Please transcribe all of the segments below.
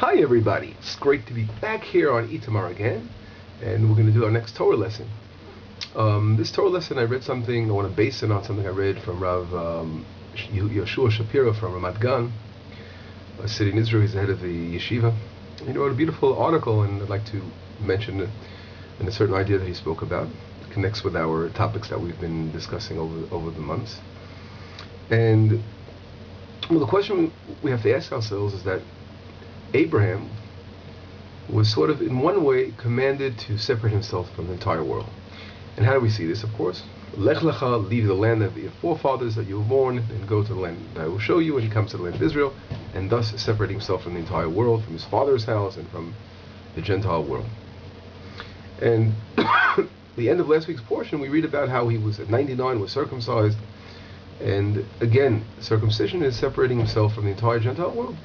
Hi everybody, it's great to be back here on Itamar again, and we're going to do our next Torah lesson. This Torah lesson, I read something, I want to base it on something I read from Rav Yoshua Shapiro from Ramat Gan, a city in Israel. He's the head of the yeshiva. He wrote a beautiful article, and I'd like to mention in a certain idea that he spoke about. It connects with our topics that we've been discussing over the months. And the question we have to ask ourselves is that Abraham was sort of, in one way, commanded to separate himself from the entire world. And how do we see this? Of course, Lech Lecha, leave the land of your forefathers that you were born, and go to the land that I will show you. And he comes to the land of Israel, and thus separating himself from the entire world, from his father's house, and from the Gentile world. And the end of last week's portion, we read about how he was at 99, was circumcised. And again, circumcision is separating himself from the entire Gentile world,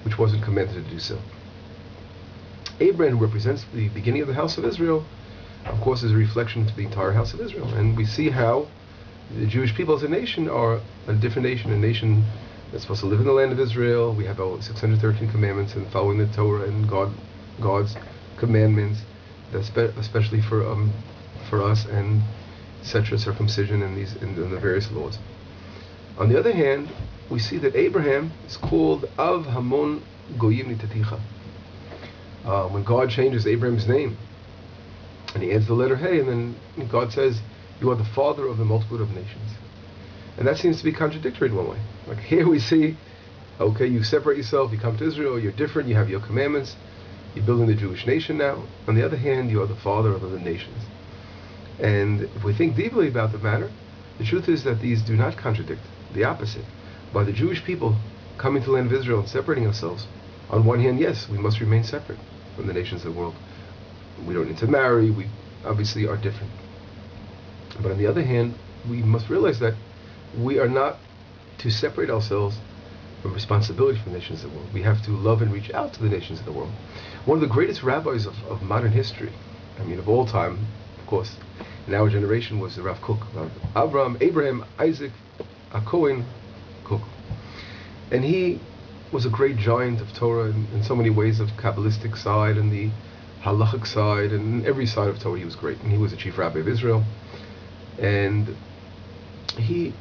which wasn't commanded to do so. Abraham represents the beginning of the house of Israel, of course, is a reflection to the entire house of Israel. And we see how the Jewish people as a nation are a different nation, a nation that's supposed to live in the land of Israel. We have our 613 commandments and following the Torah and God's commandments, especially for us, and etc., circumcision and the various laws. On the other hand, we see that Abraham is called Av Hamon Goyim Nitaticha. When God changes Abraham's name, and he adds the letter Hey, and then God says, you are the father of the multitude of nations. And that seems to be contradictory in one way. Like here we see, okay, you separate yourself, you come to Israel, you're different, you have your commandments, you're building the Jewish nation now. On the other hand, you are the father of other nations. And if we think deeply about the matter, the truth is that these do not contradict, the opposite. By the Jewish people coming to the land of Israel and separating ourselves, on one hand, yes, we must remain separate from the nations of the world. We don't need to marry, we obviously are different. But on the other hand, we must realize that we are not to separate ourselves from responsibility for the nations of the world. We have to love and reach out to the nations of the world. One of the greatest rabbis of modern history, of all time, of course, in our generation, was the Rav Kook, Abraham Isaac Cohen Kook. And he was a great giant of Torah in so many ways, of Kabbalistic side and the halachic side, and every side of Torah he was great. And he was the chief rabbi of Israel. And he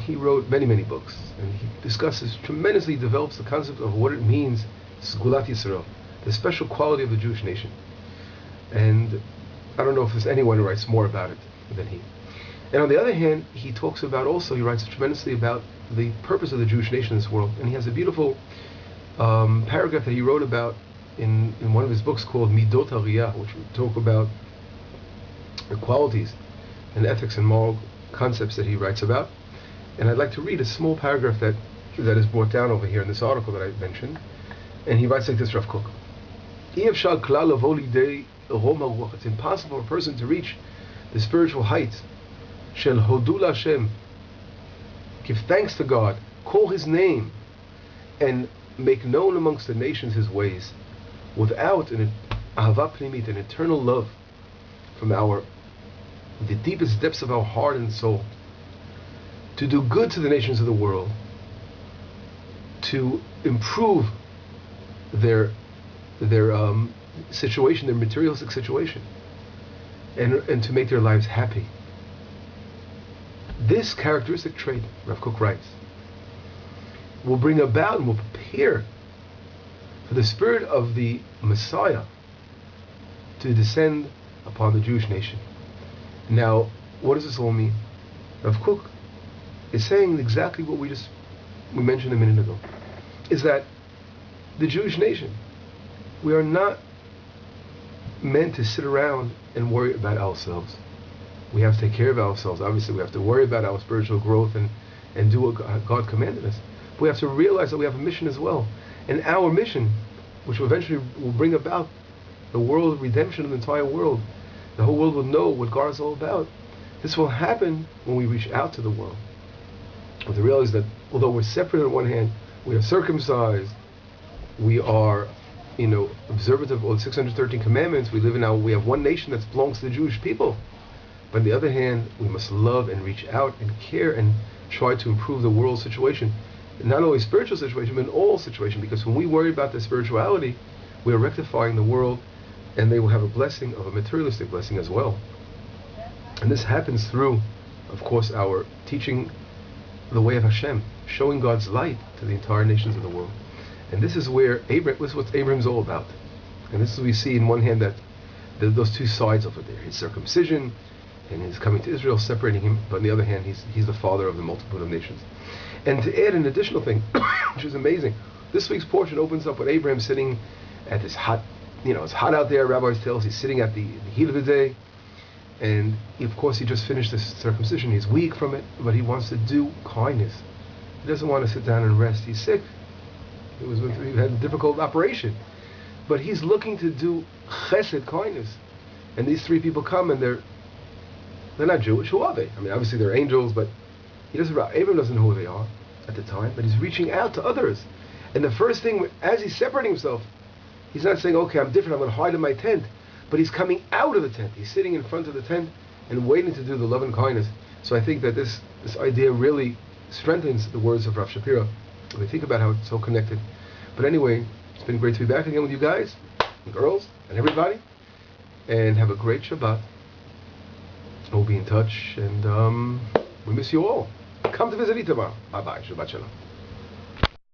wrote many books, and he discusses, tremendously develops the concept of what it means, Sgulat Yisrael, the special quality of the Jewish nation. And I don't know if there's anyone who writes more about it than he. And on the other hand, he talks about also, he writes tremendously about the purpose of the Jewish nation in this world. And he has a beautiful paragraph that he wrote about in one of his books called Midot HaRiyah, which would talk about the qualities and ethics and moral concepts that he writes about. And I'd like to read a small paragraph that is brought down over here in this article that I mentioned. And he writes like this, Rav Kook. It's impossible for a person to reach the spiritual heights. Shel Hodul Hashem, give thanks to God, call His name, and make known amongst the nations His ways, without an Ahava Pnimit, an eternal love from the deepest depths of our heart and soul, to do good to the nations of the world, to improve their situation, their materialistic situation, and to make their lives happy. This characteristic trait, Rav Kook writes, will bring about and will prepare for the spirit of the Messiah to descend upon the Jewish nation. Now, what does this all mean? Rav Kook is saying exactly what we mentioned a minute ago, is that the Jewish nation, we are not meant to sit around and worry about ourselves. We have to take care of ourselves. Obviously, we have to worry about our spiritual growth and do what God commanded us. But we have to realize that we have a mission as well. And our mission, which eventually will bring about the world redemption of the entire world, the whole world will know what God is all about. This will happen when we reach out to the world. And to realize that although we're separate on one hand, we are circumcised, we are observant of all the 613 commandments, we have one nation that belongs to the Jewish people. But on the other hand, we must love and reach out and care and try to improve the world situation not only spiritual situation, but in all situation. Because when we worry about the spirituality, we are rectifying the world, and they will have a blessing of a materialistic blessing as well. And this happens through, of course, our teaching the way of Hashem, showing God's light to the entire nations of the world. And this is where this is what Abraham's all about. And this is we see in one hand that those two sides over there, his circumcision and his coming to Israel, separating him, but on the other hand, he's the father of the multitude of nations. And to add an additional thing, which is amazing, this week's portion opens up with Abraham sitting at this hot, it's hot out there, rabbis tell us, he's sitting at the heat of the day, and of course he just finished this circumcision, he's weak from it, but he wants to do kindness. He doesn't want to sit down and rest, he's sick. He had a difficult operation. But he's looking to do chesed, kindness. And these three people come, and they're not Jewish. Who are they? I mean, obviously they're angels, but Abraham doesn't know who they are at the time, but he's reaching out to others. And the first thing, as he's separating himself, he's not saying, okay, I'm different, I'm going to hide in my tent. But he's coming out of the tent. He's sitting in front of the tent and waiting to do the love and kindness. So I think that this idea really strengthens the words of Rav Shapira. We think about how it's so connected. But anyway, it's been great to be back again with you guys, and girls, and everybody. And have a great Shabbat. We'll be in touch, and we miss you all. Come to visit Itamar. Bye-bye. Shabbat Shalom.